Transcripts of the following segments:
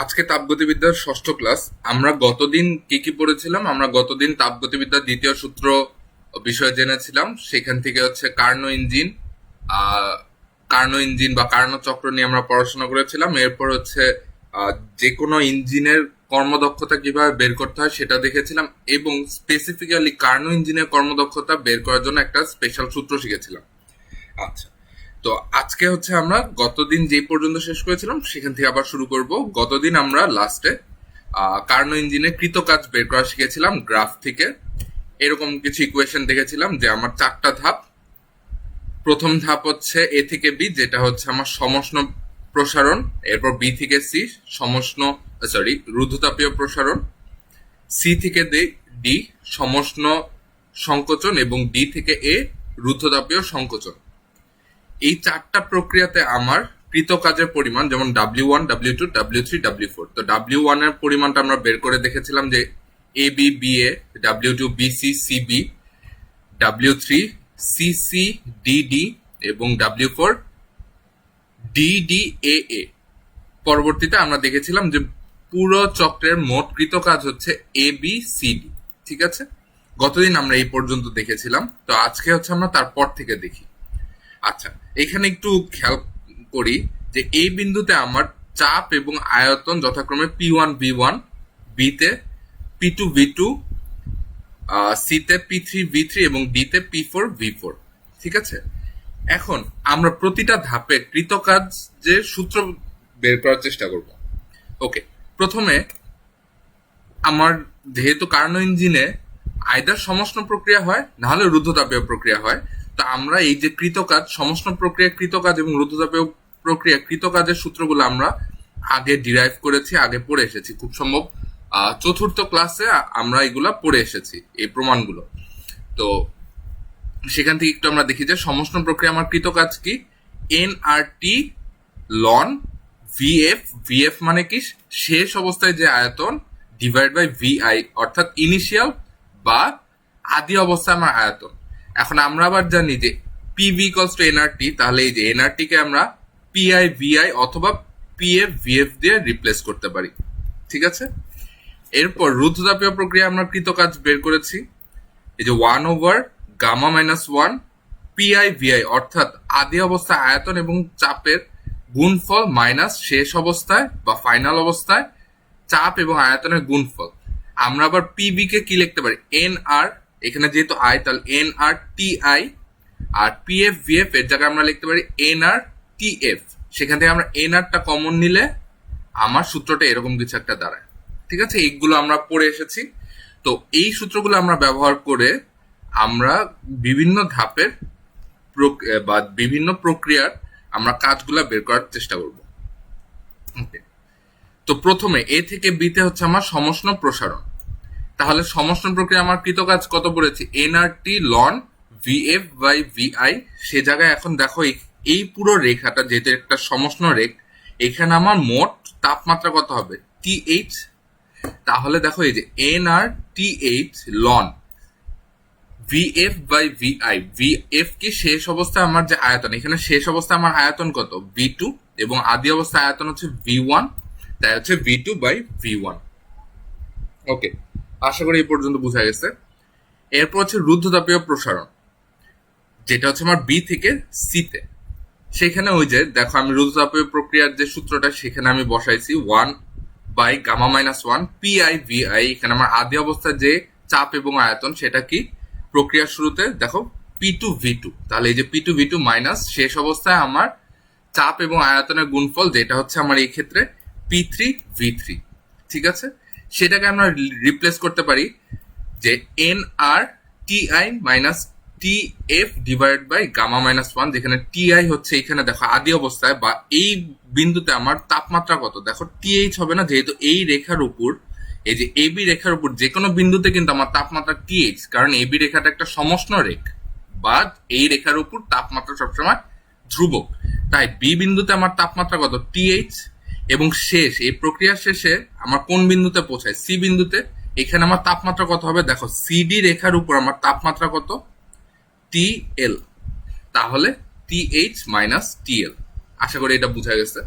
আজকে তাপগতিবিদ্যার ষষ্ঠ ক্লাস। আমরা গতদিন কি কি পড়েছিলাম? আমরা গতদিন তাপগতিবিদ্যার দ্বিতীয় সূত্র বিষয় জেনেছিলাম। সেখান থেকে হচ্ছে আহ কার্নো ইঞ্জিন বা কার্নো চক্র নিয়ে আমরা পড়াশোনা করেছিলাম। এরপর হচ্ছে আহ, যে কোনো ইঞ্জিনের কর্মদক্ষতা কিভাবে বের করতে হয় সেটা দেখেছিলাম, এবং স্পেসিফিক্যালি কার্নো ইঞ্জিনের কর্মদক্ষতা বের করার জন্য একটা স্পেশাল সূত্র শিখেছিলাম। আচ্ছা, তো আজকে হচ্ছে আমরা গতদিন যে পর্যন্ত শেষ করেছিলাম সেখান থেকে আবার শুরু করব। গতদিন আমরা লাস্টে কার্নো ইঞ্জিনের কৃতকাজ বের করা শিখেছিলাম গ্রাফ থেকে। এরকম কিছু ইকুয়েশন দেখেছিলাম যে আমার চারটা ধাপ। প্রথম ধাপ হচ্ছে এ থেকে বি, যেটা হচ্ছে আমার সমষ্ণ প্রসারণ। এরপর বি থেকে সি সমষ্ণ, রুদ্ধতাপীয় প্রসারণ। সি থেকে ডি সমষ্ণ সংকোচন, এবং ডি থেকে এ রুদ্ধতাপীয় সংকোচন। এই চারটা প্রক্রিয়াতে আমার কৃতকাজের পরিমাণ, যেমন W1, W2, W3, W4। তো W1 এর পরিমাণটা আমরা বের করে দেখেছিলাম যে A B B A, W2 B C C B, W3 C C D D, এবং W4 ডি ডি এ এ। পরবর্তীতে আমরা দেখেছিলাম যে পুরো চক্রের মোট কৃতকাজ হচ্ছে এ বি সি ডি। ঠিক আছে, গতদিন আমরা এই পর্যন্ত দেখেছিলাম। তো আজকে হচ্ছে আমরা তারপর থেকে দেখি। আচ্ছা, এখানে একটু খেয়াল করি যে এই বিন্দুতে আমার চাপ এবং আয়তন যথাক্রমে P1 V1, বিতে P2 V2, সিতে P3 V3 এবং ডিতে P4 V4। ঠিক আছে, এখন আমরা প্রতিটা ধাপে কৃতকাজের সূত্র বের করার চেষ্টা করব। ওকে, প্রথমে আমার যেহেতু কার্নো ইঞ্জিনে আইদার সমষ্ণ প্রক্রিয়া হয় না হলে রুদ্ধতাপীয় প্রক্রিয়া হয়, তো আমরা এই যে কৃতকাজ, সমষ্ণ প্রক্রিয়া কৃতকাজ এবং রুদ্ধতাপীয় প্রক্রিয়া কৃতকাজের সূত্রগুলো আমরা আগে ডিরাইভ করেছি, আগে পড়ে এসেছি। খুব সম্ভব চতুর্থ ক্লাসে আমরা এগুলা পড়ে এসেছি, এই প্রমাণগুলো। তো সেখান থেকে একটু আমরা দেখি যে সমষ্ণ প্রক্রিয়া আমার কৃতকাজ কি। NRT লন ভিএফ, ভিএফ মানে কি শেষ অবস্থায় যে আয়তন, ডিভাইড বাই ভিআই, অর্থাৎ ইনিশিয়াল বা আদি অবস্থায় আমার আয়তন। এখন আমরা আবার জানি যে পিভি ইকুয়ালস টু এনআরটি, তাহলে এই যে এনআরটি কে আমরা পিআই ভিআই অথবা পিএফ ভিএফ দিয়ে রিপ্লেস করতে পারি। ঠিক আছে, এরপর রুদ্ধতাপীয় প্রক্রিয়া আমরা কৃতকাজ বের করেছি, এই যে 1/γ-1 পিআই ভিআই, অর্থাৎ আদি অবস্থায় আয়তন এবং চাপের গুণফল মাইনাস শেষ অবস্থায় বা ফাইনাল অবস্থায় চাপ এবং আয়তনের গুণফল। আমরা আবার পিবি কে কি লিখতে পারি, এন আর, এখানে যেহেতু আই তাহলে এন আর টি আই, আর পিএফ ভিএফ এর জায়গায় আমরা লিখতে পারি এন আর টি এফ। সেখান থেকে আমরা এন আরটা কমন নিলে আমার সূত্রটা এরকম কিছু একটা দাঁড়ায়। ঠিক আছে, এইগুলো আমরা পড়ে এসেছি। তো এই সূত্রগুলো আমরা ব্যবহার করে আমরা বিভিন্ন ধাপের বা বিভিন্ন প্রক্রিয়ার আমরা কাজগুলা বের করার চেষ্টা করব। ওকে, তো প্রথমে এ থেকে বিতে হচ্ছে আমার সমষ্ণ প্রসারণ। তাহলে সমষ্ণ প্রক্রিয়া আমার কৃতকাজ কত পড়েছি, এনআরটি লন ভিএফ বাই ভিআই। সে জায়গায় এখন দেখো এই পুরো রেখাটা যেহেতু একটা সমষ্ণ রেখ, এখানে আমার মোট তাপমাত্রা কত হবে, টিএইচ। তাহলে দেখো এই যে N R TH ln VF by VI, VF কি শেষ অবস্থায় আমার যে আয়তন, এখানে শেষ অবস্থায় আমার আয়তন কত V2, এবং আদি অবস্থায় আয়তন হচ্ছে V1, তাই হচ্ছে V2 বাই V1। ওকে, আশা করি এই পর্যন্ত বোঝা গেছে। এরপর হচ্ছে রুদ্ধতাপীয় প্রসারণ, যেটা হচ্ছে আমার বি থেকে সিতে। সেখানে ওই যে দেখো আমি রুদ্ধতাপীয় প্রক্রিয়ার যে সূত্রটা সেখানে আমি বসাইছি 1/γ-1 পিআই ভিআই। এখানে আমার আদি অবস্থায় যে চাপ এবং আয়তন সেটা কি, প্রক্রিয়ার শুরুতে দেখো P2 V2, তাহলে এই যে P2 V2 মাইনাস শেষ অবস্থায় আমার চাপ এবং আয়তনের গুণফল, যেটা হচ্ছে আমার এই ক্ষেত্রে P3 V3। ঠিক আছে, সেটাকে আমরা রিপ্লেস করতে পারি যে N R T I minus T F divide by γ-1, যেখানে টি আই হচ্ছে এখানে দেখো আদি অবস্থায় বা এই বিন্দুতে আমার তাপমাত্রা কত, দেখো টিএইচ হবে না, যেহেতু এই রেখার উপর, এই যে এবি রেখার উপর যে কোনো বিন্দুতে কিন্তু আমার তাপমাত্রা টিএইচ, কারণ এবি রেখাটা একটা সমষ্ণ রেখ, বা এই রেখার উপর তাপমাত্রা সবসময় ধ্রুবক। তাই বি বিন্দুতে আমার তাপমাত্রা কত, টিএইচ। এবং শেষ এই প্রক্রিয়ার শেষে আমার কোন বিন্দুতে পৌঁছায়, সি বিন্দুতে। এখানে আমার তাপমাত্রা কত হবে, দেখো সিডি রেখার উপর আমার তাপমাত্রা কত, টিএল। তাহলে টিএইচ মাইনাস টিএল। আশা করি এটা বোঝা গেছে।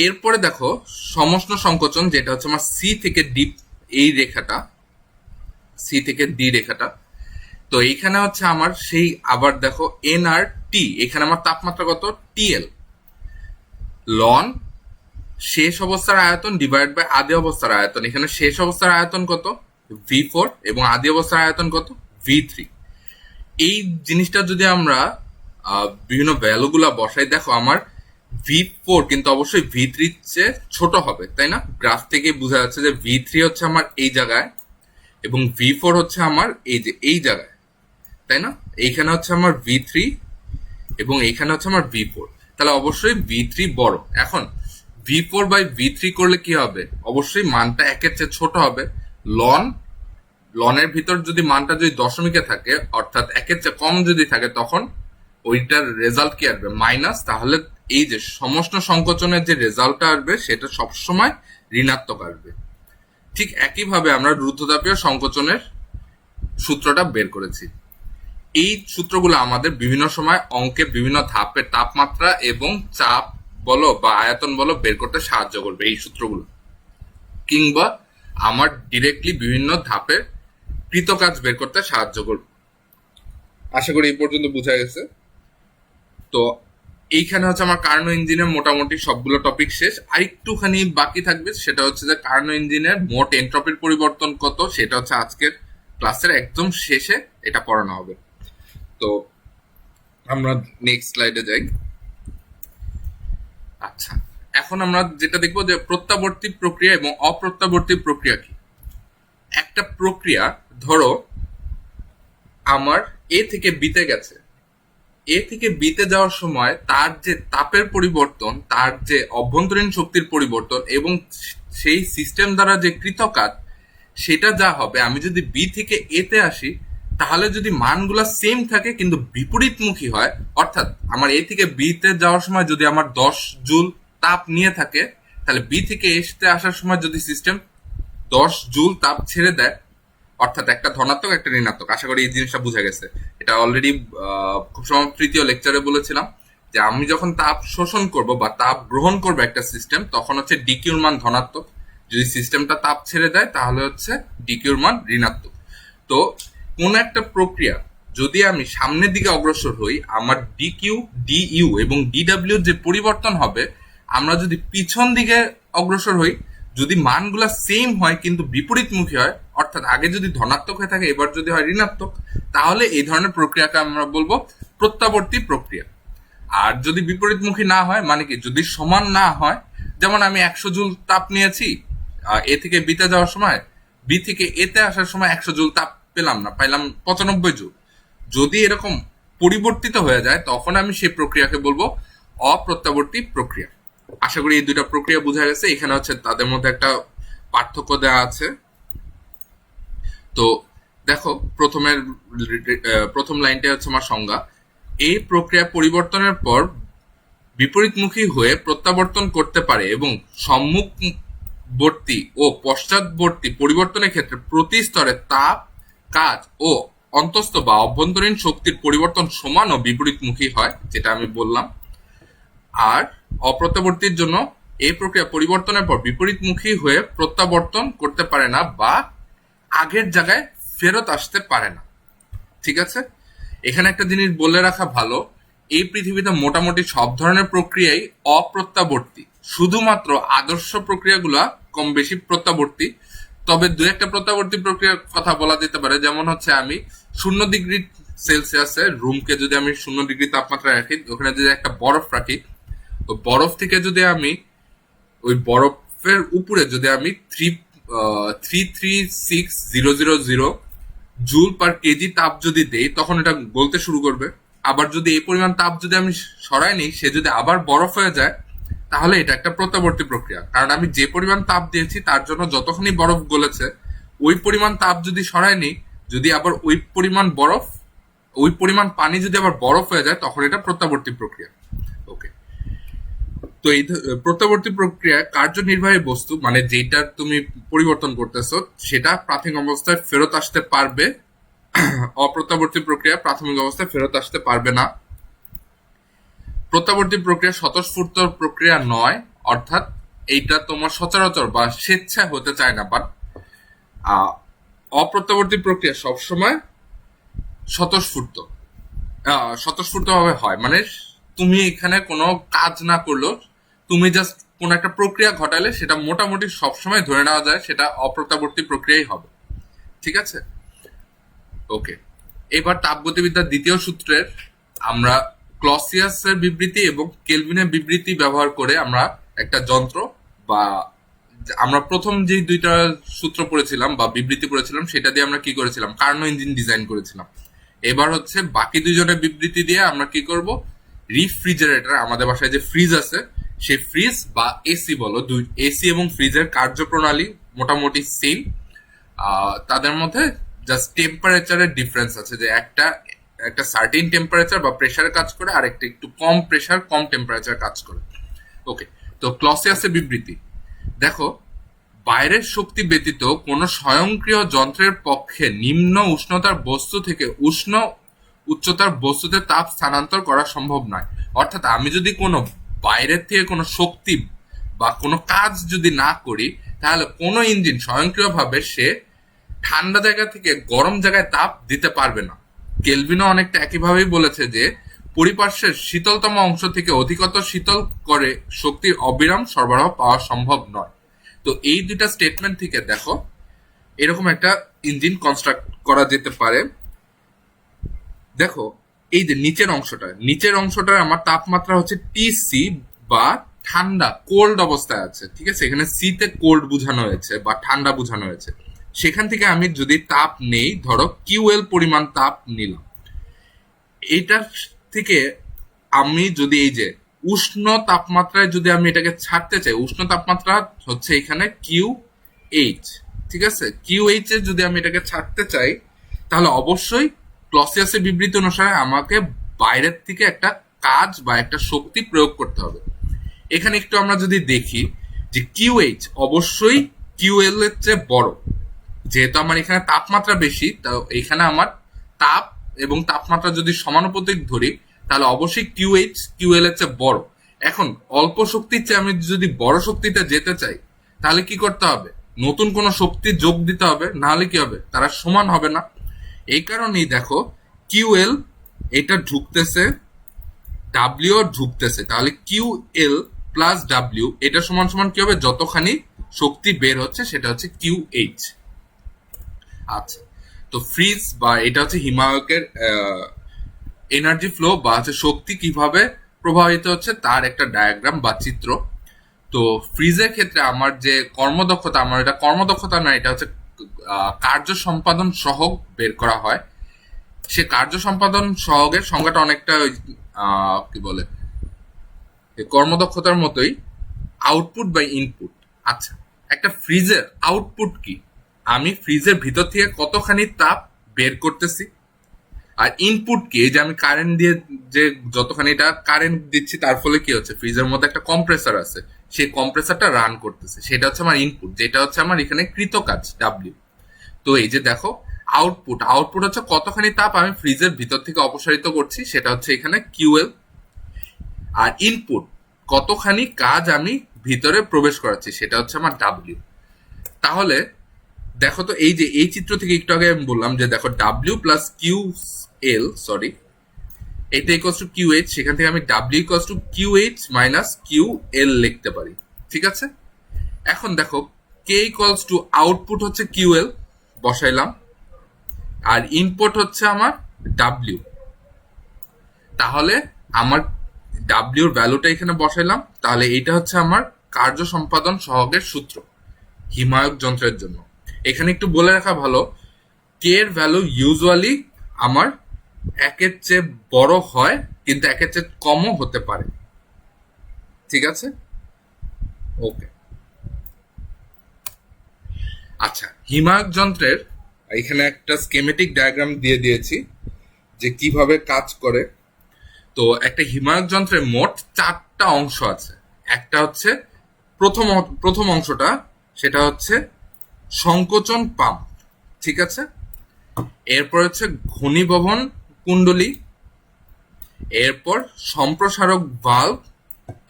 এরপরে দেখো সমষ্ণ সংকোচন, যেটা হচ্ছে আমার সি থেকে ডি, এই রেখাটা, সি থেকে ডি রেখাটা। তো এইখানে হচ্ছে আমার সেই আবার দেখো এন আর টি, এখানে আমার তাপমাত্রা কত, টিএল, লন শেষ অবস্থার আয়তন ডিভাইড বাই আদি অবস্থার আয়তন। এখানে শেষ অবস্থার আয়তন কত, V4, এবং আদি অবস্থার আয়তন কত, V3। এই জিনিসটা যদি আমরা বিভিন্ন ভ্যালুগুলা বসাই, দেখো আমার V4 কিন্তু অবশ্যই V3 চেয়ে ছোট হবে, তাই না? গ্রাফ থেকে বোঝা যাচ্ছে যে V3 হচ্ছে আমার এই জায়গায় এবং V4 হচ্ছে আমার এই যে এই জায়গায়, তাই না? এইখানে হচ্ছে আমার V3 এবং এইখানে হচ্ছে আমার V4, তাহলে অবশ্যই V3 বড়। এখন V4 বাই V3 করলে কি হবে, অবশ্যই মানটা একের চেয়ে ছোট হবে। লন লনের ভিতর যদি মানটা যদি দশমিকে থাকে, অর্থাৎ একের চেয়ে কম যদি থাকে, তখন ওইটার রেজাল্ট কি আসবে, মাইনাস। তাহলে এই যে সমষ্ণ সংকোচনের যে রেজাল্টটা আসবে সেটা সবসময় ঋণাত্মক আসবে। ঠিক একইভাবে আমরা রুদ্ধতাপীয় সংকোচনের সূত্রটা বের করেছি। এই সূত্রগুলো আমাদের বিভিন্ন সময় অঙ্কে বিভিন্ন ধাপের তাপমাত্রা এবং চাপ বলো বা আয়তন বলো বের করতে সাহায্য করবে এই সূত্রগুলো, কিংবা আমার ডিরেক্টলি বিভিন্ন ধাপের কৃতকাজ বের করতে সাহায্য করবে। আশা করি এই পর্যন্ত বোঝা গেছে। তো এইখানে হচ্ছে আমার কার্নো ইঞ্জিনের মোটামুটি সবগুলো টপিক শেষ। আরেকটুখানি বাকি থাকবে, সেটা হচ্ছে যে কার্নো ইঞ্জিনের মোট এন্ট্রপির পরিবর্তন কত, সেটা হচ্ছে আজকের ক্লাসের একদম শেষে এটা পড়ানো হবে। তো আমরা নেক্সট স্লাইডে যাই। আচ্ছা, এখন আমরা যেটা দেখবো যে প্রত্যাবর্তী প্রক্রিয়া এবং অপ্রত্যাবর্তী প্রক্রিয়া কি। একটা প্রক্রিয়া ধরো আমার এ থেকে বিতে গেছে, এ থেকে বিতে যাওয়ার সময় তার যে তাপের পরিবর্তন, তার যে অভ্যন্তরীণ শক্তির পরিবর্তন এবং সেই সিস্টেম দ্বারা যে কৃতকাজ, সেটা যা হবে, আমি যদি বি থেকে এতে আসি তাহলে যদি মানগুলা সেম থাকে কিন্তু বিপরীতমুখী হয়, অর্থাৎ আমার এ থেকে বিতে যাওয়ার সময় যদি আমার 10 জুল তাপ নিয়ে থাকে, তাহলে বি থেকে এতে আসার সময় যদি সিস্টেম 10 জুল তাপ ছেড়ে দেয়, অর্থাৎ একটা ধনাত্মক একটা ঋণাত্মক। আশা করি এই জিনিসটা বোঝা গেছে। এটা অলরেডি খুব সময় তৃতীয় লেকচারে বলেছিলাম যে আমি যখন তাপ শোষণ করব বা তাপ গ্রহণ করবো একটা সিস্টেম, তখন হচ্ছে ডিকিউর মান ধনাত্মক। যদি সিস্টেমটা তাপ ছেড়ে দেয় তাহলে হচ্ছে ডিকিউর মান ঋণাত্মক। তো কোন একটা প্রক্রিয়া যদি আমি সামনের দিকে অগ্রসর হই, আমার ডিকিউ, ডিইউ এবং ডিডাব্লিউ যে পরিবর্তন হবে, আমরা যদি পিছন দিকে অগ্রসর হই, যদি মানগুলা সেম হয় কিন্তু বিপরীতমুখী হয়, অর্থাৎ আগে যদি ধনাত্মক হয়ে থাকে এবার যদি হয় ঋণাত্মক, তাহলে এই ধরনের প্রক্রিয়াকে আমরা বলবো প্রত্যাবর্তী প্রক্রিয়া। আর যদি বিপরীতমুখী না হয়, মানে কি যদি সমান না হয়, যেমন আমি 100 জুল তাপ নিয়েছি এ থেকে বিতে যাওয়ার সময়, বি থেকে এতে আসার সময় 100 জুল তাপ পেলাম না, পাইলাম 95 জুল, যদি এরকম পরিবর্তিত হয়ে যায় তখন আমি সেই প্রক্রিয়াকে বলবো অপ্রত্যাবর্তী প্রক্রিয়া। আশা করি এই দুইটা প্রক্রিয়া বোঝা গেছে। এখানে হচ্ছে তাদের মধ্যে একটা পার্থক্য দেওয়া আছে। তো দেখো প্রথম লাইনটা হচ্ছে আমার সংজ্ঞা। এই প্রক্রিয়া পরিবর্তনের পর বিপরীতমুখী হয়ে প্রত্যাবর্তন করতে পারে এবং সম্মুখবর্তী ও পশ্চাৎবর্তী পরিবর্তনের ক্ষেত্রে প্রতি স্তরে তাপ, কাজ ও অন্তস্থ বা অভ্যন্তরীণ শক্তির পরিবর্তন সমান ও বিপরীতমুখী হয়, যেটা আমি বললাম। আর অপ্রত্যাবর্তীর জন্য এই প্রক্রিয়া পরিবর্তনের পর বিপরীতমুখী হয়ে প্রত্যাবর্তন করতে পারে না বা আগের জায়গায় ফেরত আসতে পারে না। ঠিক আছে, এখানে একটা জিনিস বলে রাখা ভালো, এই পৃথিবীতে মোটামুটি সব ধরনের প্রক্রিয়াই অপ্রত্যাবর্তী, শুধুমাত্র আদর্শ প্রক্রিয়াগুলা কম বেশি প্রত্যাবর্তী। তবে দু একটা প্রত্যাবর্তী প্রক্রিয়ার কথা বলা যেতে পারে, যেমন হচ্ছে আমি 0 ডিগ্রি সেলসিয়াসে রুমকে যদি আমি 0 ডিগ্রি তাপমাত্রা রাখি, ওখানে যদি একটা বরফ রাখি, ওই বরফ থেকে যদি আমি ওই বরফের উপরে যদি আমি 336,000 জুল পার কেজি তাপ যদি দেই, তখন এটা গলতে শুরু করবে। আবার যদি এই পরিমাণ তাপ যদি আমি সরাই নিই, সে যদি আবার বরফ হয়ে যায়, তাহলে এটা একটা প্রত্যাবর্তী প্রক্রিয়া। কারণ আমি যে পরিমাণ তাপ দিয়েছি তার জন্য যতখানি বরফ গলেছে, ওই পরিমাণ তাপ যদি সরাই নিই, যদি আবার ওই পরিমাণ পানি যদি আবার বরফ হয়ে যায়, তখন এটা প্রত্যাবর্তী প্রক্রিয়া। ওকে, তো এই প্রত্যাবর্তী প্রক্রিয়া কার্যনির্বাহী বস্তু, মানে যেটা তুমি পরিবর্তন করতেছো, সেটা প্রাথমিক অবস্থায় ফেরত আসতে পারবে। অপ্রত্যাবর্তী প্রক্রিয়া প্রাথমিক অবস্থায় ফেরত আসতে পারবে না। প্রত্যাবর্তী প্রক্রিয়া স্বতঃস্ফূর্ত প্রক্রিয়া নয়, অর্থাৎ এইটা তোমার সচরাচর বা স্বেচ্ছায় হতে চায় না, বাট অপ্রত্যাবর্তী প্রক্রিয়া সবসময় স্বতঃস্ফূর্ত স্বতঃস্ফূর্ত ভাবে হয়। মানে তুমি এখানে কোনো কাজ না করলেও তুমি জাস্ট কোন একটা প্রক্রিয়া ঘটালে সেটা মোটামুটি সবসময় ধরে নেওয়া যায় সেটা অপ্রত্যাবর্তী প্রক্রিয়াই হবে। ঠিক আছে, ওকে। এবার তাপগতিবিদ্যার দ্বিতীয় সূত্রের আমরা ক্লসিয়াসের বিবৃতি এবং কেলভিনের বিবৃতি ব্যবহার করে আমরা একটা যন্ত্র বা আমরা প্রথম যে দুইটা সূত্র পড়েছিলাম বা বিবৃতি পড়েছিলাম সেটা দিয়ে আমরা কি করেছিলাম, কার্নো ইঞ্জিন ডিজাইন করেছিলাম। এবার হচ্ছে বাকি দুইজনের বিবৃতি দিয়ে আমরা কি করব, রিফ্রিজারেটর, আমাদের বাসায় যে ফ্রিজ আছে সেই ফ্রিজ বা এসি বলো, দুই এসি এবং ফ্রিজের কার্যপ্রণালী মোটামুটি সেম। তাদের মধ্যে জাস্ট টেম্পারেচারের ডিফারেন্স আছে, যে একটা একটা সার্টেন টেম্পারেচার বা প্রেসারে কাজ করে, আর একটা একটু কম প্রেসার কম টেম্পারেচার কাজ করে। ওকে, তো ক্লসিয়াসের বিবৃতি দেখো, বাইরের শক্তি ব্যতীত কোনো স্বয়ংক্রিয় যন্ত্রের পক্ষে নিম্ন উষ্ণতার বস্তু থেকে উষ্ণ উচ্চতার বস্তুতে তাপ স্থানান্তর করা সম্ভব নয়। অর্থাৎ আমি যদি কোনো বাইরের থেকে কোনো শক্তি বা কোনো কাজ যদি না করি, তাহলে কোনো ইঞ্জিন স্বয়ংক্রিয়ভাবে সে ঠান্ডা জায়গা থেকে গরম জায়গায় তাপ দিতে পারবে না। কেলভিনও অনেকটা একইভাবেই বলেছে যে পরিপার্শ্বের শীতলতম অংশ থেকে অধিকতর শীতল করে শক্তির অবিরাম সরবরাহ পাওয়া সম্ভব নয়। তো এই দুইটা স্টেটমেন্ট থেকে দেখো এরকম একটা ইঞ্জিন কনস্ট্রাক্ট করা যেতে পারে। দেখো এই যে নিচের অংশটার আমার তাপমাত্রা হচ্ছে টিসি বা ঠান্ডা কোল্ড অবস্থায় আছে। ঠিক আছে, এখানে সি তে কোল্ড বোঝানো হয়েছে বা ঠান্ডা বোঝানো হয়েছে। সেখান থেকে আমি যদি তাপ নেই, ধরো কিউএল পরিমাণ তাপ নিলাম, এইটার থেকে আমি যদি এই যে উষ্ণ তাপমাত্রায় যদি আমি এটাকে ছাড়তে চাই, উষ্ণ তাপমাত্রা হচ্ছে এখানে কিউ এইচ। ঠিক আছে, কিউ এইচ এ যদি আমি এটাকে ছাড়তে চাই, তাহলে অবশ্যই ক্লসিয়াসের বিবৃতি অনুসারে আমাকে বাইরের থেকে একটা কাজ বা একটা শক্তি প্রয়োগ করতে হবে। এখানে একটু আমরা যদি দেখি যে কিউ এইচ অবশ্যই কিউএল এর চেয়ে বড়, যেহেতু আমার এখানে তাপমাত্রা বেশি, তো এখানে আমার তাপ এবং তাপমাত্রা যদি সমানুপাতিক ধরি, তাহলে অবশ্যই কিউএইচ কিউএল এর চেয়ে বড়। এখন অল্প শক্তির চেয়ে আমি যদি বড় শক্তিতে যেতে চাই, তাহলে কি করতে হবে, নতুন কোনো শক্তি যোগ দিতে হবে, না হলে কি হবে, তারা সমান হবে না। এই কারণেই দেখো কিউএল এটা ঢুকতেছে, ডাব্লিউ ঢুকতেছে, তাহলে কিউএল প্লাস ডাব্লিউ এটা সমান সমান কি হবে, যতখানি শক্তি বের হচ্ছে সেটা হচ্ছে কিউএইচ। আচ্ছা, তো ফ্রিজ বা এটা হচ্ছে হিমায়কের এনার্জি ফ্লো বা হচ্ছে শক্তি কিভাবে প্রভাবিত হচ্ছে তার একটা ডায়াগ্রাম বা চিত্র। তো ফ্রিজের ক্ষেত্রে আমার যে কর্মদক্ষতা, আমার এটা কর্মদক্ষতা না, এটা হচ্ছে কার্য সম্পাদন সহগ বের করা হয়। সে কার্য সম্পাদন সহগের সংজ্ঞাটা অনেকটা কি বলে কর্মদক্ষতার মতোই, আউটপুট বাই ইনপুট। আচ্ছা, একটা ফ্রিজের আউটপুট কি, আমি ফ্রিজের ভিতর থেকে কতখানি তাপ বের করতেছি। আর ইনপুট কি, এই যে আমি কারেন্ট দিয়ে যে যতখানি এটা কারেন্ট দিচ্ছি তার ফলে কি হচ্ছে, ফ্রিজের মধ্যে একটা কম্প্রেসার আছে, সেই কম্প্রেসারটা রান করতেছে, সেটা হচ্ছে আমার ইনপুট, যেটা হচ্ছে আমার এখানে কৃত কাজ ডাব্লিউ। তো এই যে দেখো আউটপুট হচ্ছে কতখানি তাপ আমি ফ্রিজের ভিতর থেকে অপসারিত করছি, সেটা হচ্ছে এখানে কিউএল। আর ইনপুট কতখানি কাজ আমি ভিতরে প্রবেশ করাচ্ছি, সেটা হচ্ছে আমার ডাব্লিউ। তাহলে দেখো তো এই যে এই চিত্র থেকে একটু আগে আমি বললাম যে দেখো W plus Q L, sorry, এটা ইকুয়ালস টু কিউ এইচ, সেখান থেকে আমি W equals to Q H minus Q L লিখতে পারি। ঠিক আছে, এখন দেখো কে ইকুয়ালস টু আউটপুট হচ্ছে কিউ এল বসাইলাম, আর ইনপুট হচ্ছে আমার ডাব্লিউ। তাহলে আমার ডাব্লিউর ভ্যালুটা এখানে বসাইলাম, তাহলে এটা হচ্ছে আমার কার্য সম্পাদন সহগের সূত্র হিমায়ক যন্ত্রের জন্য। এখানে একটু বলে রাখা ভালো, কে এর ভ্যালু ইউজুয়ালি আমার একের চেয়ে বড় হয়, কিন্তু একের চেয়ে কমও হতে পারে। ঠিক আছে, ওকে। আচ্ছা, হিমায়ক যন্ত্রের এখানে একটা স্কেমেটিক ডায়াগ্রাম দিয়ে দিয়েছি যে কিভাবে কাজ করে। তো একটা হিমায়ক যন্ত্রের মোট 4টা অংশ আছে। একটা হচ্ছে প্রথম অংশটা, সেটা হচ্ছে সংকোচন পাম্প। ঠিক আছে, এরপর হচ্ছে ঘনীভবন কুণ্ডলী, এরপর সম্প্রসারক ভাল্ব,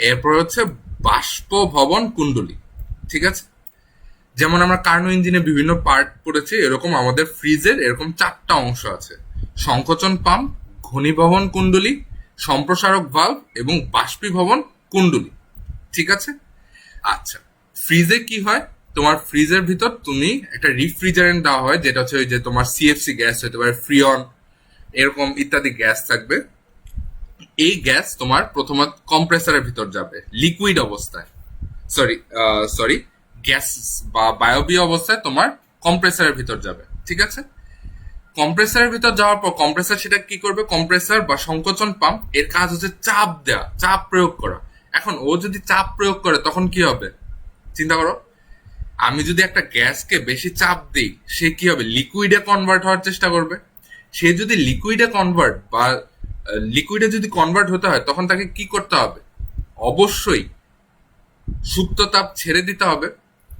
এরপর হচ্ছে বাষ্পভবন কুণ্ডলী। ঠিক আছে, যেমন আমরা কার্নো ইঞ্জিনে বিভিন্ন পার্ট পড়েছি, এরকম আমাদের ফ্রিজের এরকম 4টা অংশ আছে: সংকোচন পাম্প, ঘনীভবন কুণ্ডলী, সম্প্রসারক ভালভ এবং বাষ্পীভবন কুণ্ডলী। ঠিক আছে, আচ্ছা, ফ্রিজে কি হয়, তোমার ফ্রিজের ভিতর তুমি একটা রিফ্রিজারেন্ট দেওয়া হয়, যেটা হচ্ছে ওই যে তোমার সিএফসি গ্যাস হতে পারে, ফ্রিয়ন, এরকম ইত্যাদি গ্যাস থাকবে। এই গ্যাস তোমার প্রথমত কম্প্রেসারের ভিতর যাবে লিকুইড অবস্থায়, সরি সরি গ্যাস বা বায়বীয় অবস্থায় তোমার কম্প্রেসারের ভিতর যাবে। ঠিক আছে, কম্প্রেসারের ভিতর যাওয়ার পর কম্প্রেসার সেটা কি করবে, কম্প্রেসার বা সংকোচন পাম্প এর কাজ হচ্ছে চাপ দেওয়া, চাপ প্রয়োগ করা। এখন ও যদি চাপ প্রয়োগ করে তখন কি হবে চিন্তা করো, আমি যদি একটা গ্যাসকে বেশি চাপ দিই সে কি হবে, লিকুইডে কনভার্ট হওয়ার চেষ্টা করবে। সে যদি লিকুইডে কনভার্ট বা লিকুইডে যদি কনভার্ট হতে হয় তখন তাকে কি করতে হবে, অবশ্যই সুপ্ত তাপ ছেড়ে দিতে হবে।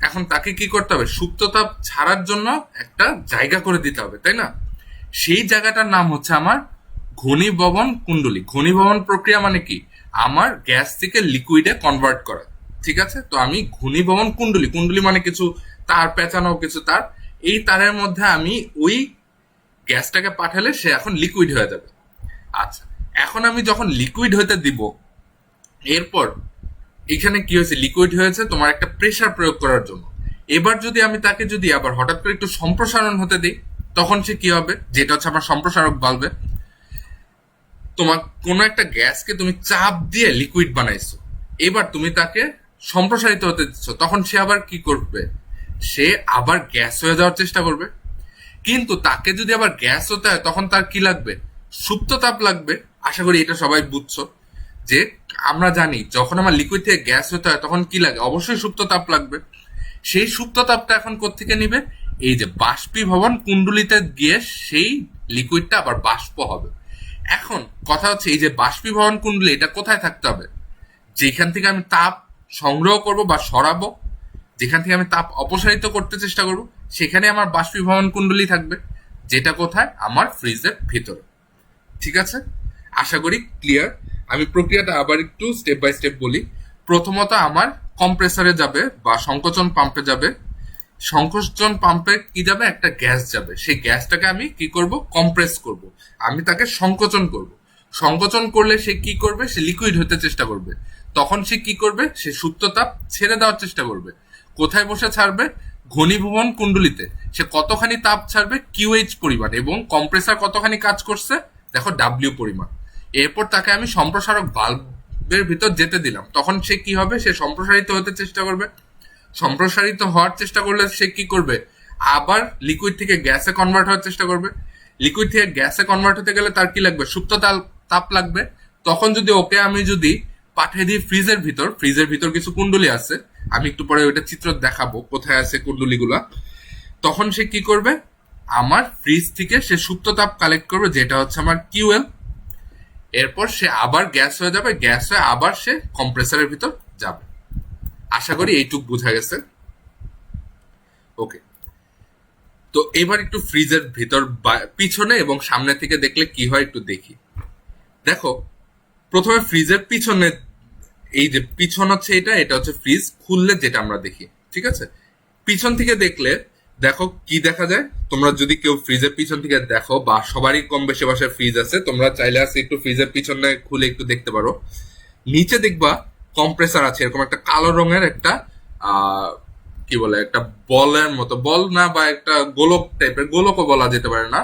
এখন তাকে কি করতে হবে, সুপ্ত তাপ ছাড়ার জন্য একটা জায়গা করে দিতে হবে, তাই না? সেই জায়গাটার নাম হচ্ছে আমার ঘনীভবন কুণ্ডলী। ঘনীভবন প্রক্রিয়া মানে কি, আমার গ্যাস থেকে লিকুইডে কনভার্ট করা। ঠিক আছে, তো আমি ঘনীভবন কুণ্ডলী, কুণ্ডলী মানে কিছু তার পেঁচানো, কিছু তার, এই তারের মধ্যে আমি ওই গ্যাসটাকে পাঠালে সে এখন লিকুইড হয়ে যাবে। আচ্ছা, এখন আমি যখন লিকুইড হতে দিব, এরপর এখানে কি হয়েছে, লিকুইড হয়েছে তোমার একটা প্রেসার প্রয়োগ করার জন্য। এবার যদি আমি তাকে যদি আবার হঠাৎ করে একটু সম্প্রসারণ হতে দিই তখন সে কি হবে, যেটা হচ্ছে আমার সম্প্রসারক বাল্বে। তোমার কোনো একটা গ্যাসকে তুমি চাপ দিয়ে লিকুইড বানাইছো, এবার তুমি তাকে সম্প্রসারিত হতে দিচ্ছ, তখন সে আবার কি করবে, সে আবার গ্যাস হয়ে যাওয়ার চেষ্টা করবে। কিন্তু তাকে যদি আবার গ্যাস হতে হয় তখন তার কি লাগবে, সুপ্ত তাপ লাগবে। আশা করি এটা সবাই বুঝছো যে আমরা জানি যখন আমার লিকুইড থেকে গ্যাস হতে হয় তখন কি লাগে, অবশ্যই সুপ্ত তাপ লাগবে। সেই সুপ্ত তাপটা এখন কোত্থেকে নিবে, এই যে বাষ্পীভবন কুণ্ডলিতে গিয়ে সেই লিকুইডটা আবার বাষ্প হবে। এখন কথা হচ্ছে এই যে বাষ্পীভবন কুণ্ডলী এটা কোথায় থাকতে হবে, যেখান থেকে আমি তাপ সংগ্রহ করব বা সরাবো, যেখান থেকে আমি তাপ অপসারিত করতে চেষ্টা করব, সেখানে আমার বাষ্পীভবন কুণ্ডলী থাকবে, যেটা কোথায়, আমার ফ্রিজের ভিতরে। ঠিক আছে, আশা করি ক্লিয়ার। আমি প্রক্রিয়াটা আবার একটু স্টেপ বাই স্টেপ বলি। প্রথমত আমার কম্প্রেসারে যাবে বা সংকোচন পাম্পে যাবে। সংকোচন পাম্পে কি যাবে, একটা গ্যাস যাবে, সেই গ্যাসটাকে আমি কি করব, কম্প্রেস করব, আমি তাকে সংকোচন করব। সংকোচন করলে সে কি করবে, সে লিকুইড হতে চেষ্টা করবে। তখন সে কি করবে, সে সুপ্ত তাপ ছেড়ে দেওয়ার চেষ্টা করবে। কোথায় বসে ছাড়বে, ঘনীভবন কুণ্ডলিতে। সে কতখানি তাপ ছাড়বে, কিউএইচ পরিমাণ, এবং কম্প্রেসার কতখানি কাজ করছে দেখো, ডাব্লিউ পরিমাণ। এরপর তাকে আমি সম্প্রসারক ভালভের ভিতর যেতে দিলাম, তখন সে কি হবে, সে সম্প্রসারিত হতে চেষ্টা করবে। সম্প্রসারিত হওয়ার চেষ্টা করলে সে কি করবে, আবার লিকুইড থেকে গ্যাসে কনভার্ট হওয়ার চেষ্টা করবে। লিকুইড থেকে গ্যাসে কনভার্ট হতে গেলে তার কি লাগবে, সুপ্ত তাপ লাগবে। তখন যদি ওকে আমি যদি পাঠিয়ে দিই ফ্রিজের ভিতর, ফ্রিজের ভিতর কিছু কুণ্ডলী আছে, আমি একটু পরে ওইটা চিত্র দেখাবো কোথায় আছে কুণ্ডলীগুলা। তখন সে কি করবে, আমার ফ্রিজ থেকে সে সুপ্ত তাপ কালেক্ট করবে, যেটা হচ্ছে আমার কিউএল। এরপর সে আবার গ্যাস হয়ে যাবে, গ্যাস হয়ে আবার সে কম্প্রেসারের ভিতর যাবে। আশা করি এইটুক বোঝা গেছে। ওকে, তো এবার একটু ফ্রিজের ভিতর পিছনে এবং সামনে থেকে দেখলে কি হয় একটু দেখি। দেখো, প্রথমে ফ্রিজের পিছনে, এই যে পিছন হচ্ছে এটা, এটা হচ্ছে ফ্রিজ খুললে যেটা আমরা দেখি। ঠিক আছে, পিছন থেকে দেখলে দেখো কি দেখা যায়। তোমরা যদি কেউ ফ্রিজের পিছন থেকে দেখো, বা সবারই কম বেশি বাসায় ফ্রিজ আছে, তোমরা চাইলে আছে একটু ফ্রিজের পিছনে খুলে একটু দেখতে পারো। নিচে দেখবা কম্প্রেসার আছে, এরকম একটা কালো রঙের একটা কি বলে, একটা বলের মতো, বল না বা একটা গোলক টাইপের, গোলকও বলা যেতে পারে না,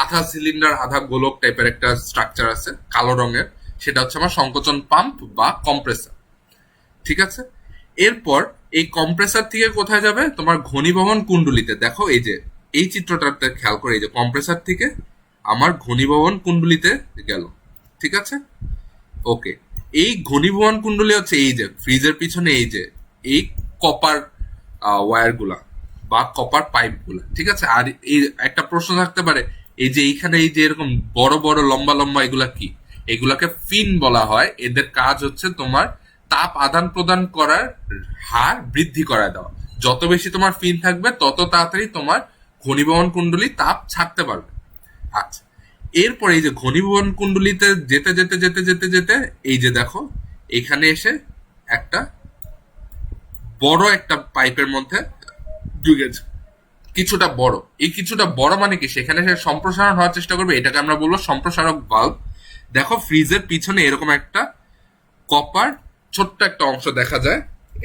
আধা সিলিন্ডার আধা গোলক টাইপের একটা স্ট্রাকচার আছে কালো রঙের, সেটা হচ্ছে আমার সংকোচন পাম্প বা কম্প্রেসার। ঠিক আছে, এরপর এই কম্প্রেসার থেকে কোথায় যাবে, তোমার ঘনীভবন কুণ্ডলিতে। দেখো এই যে এই চিত্রটাতে খেয়াল করে, এই যে কম্প্রেসার থেকে আমার ঘনীভবন কুণ্ডলিতে গেল। ঠিক আছে, ওকে, এই ঘনীভবন কুণ্ডলী হচ্ছে এই যে ফ্রিজের পিছনে এই যে এই কপার ওয়্যার গুলা বা কপার পাইপ গুলা। ঠিক আছে, আর এই একটা প্রশ্ন থাকতে পারে, এই যে এইখানে এই যে এরকম বড় বড় লম্বা লম্বা এগুলা কি, এগুলাকে ফিন বলা হয়। এদের কাজ হচ্ছে তোমার তাপ আদান প্রদান করার হার বৃদ্ধি করা দেওয়া। যত বেশি তোমার ফিন থাকবে তত তাড়াতাড়ি তোমার ঘনীভবন কুণ্ডলী তাপ ছাড়তে পারবে। আচ্ছা, এরপরে এই যে ঘনীভবন কুণ্ডলিতে যেতে যেতে যেতে যেতে যেতে এই যে দেখো এখানে এসে একটা বড় একটা পাইপের মধ্যে ঢুকেছে, কিছুটা বড়। এই কিছুটা বড় মানে কি, সেখানে সে সম্প্রসারণ হওয়ার চেষ্টা করবে, এটাকে আমরা বলবো সম্প্রসারক ভালভ। দেখো ফ্রিজের পিছনে এরকম একটা কপার ছোট্ট একটা অংশ দেখা যায়,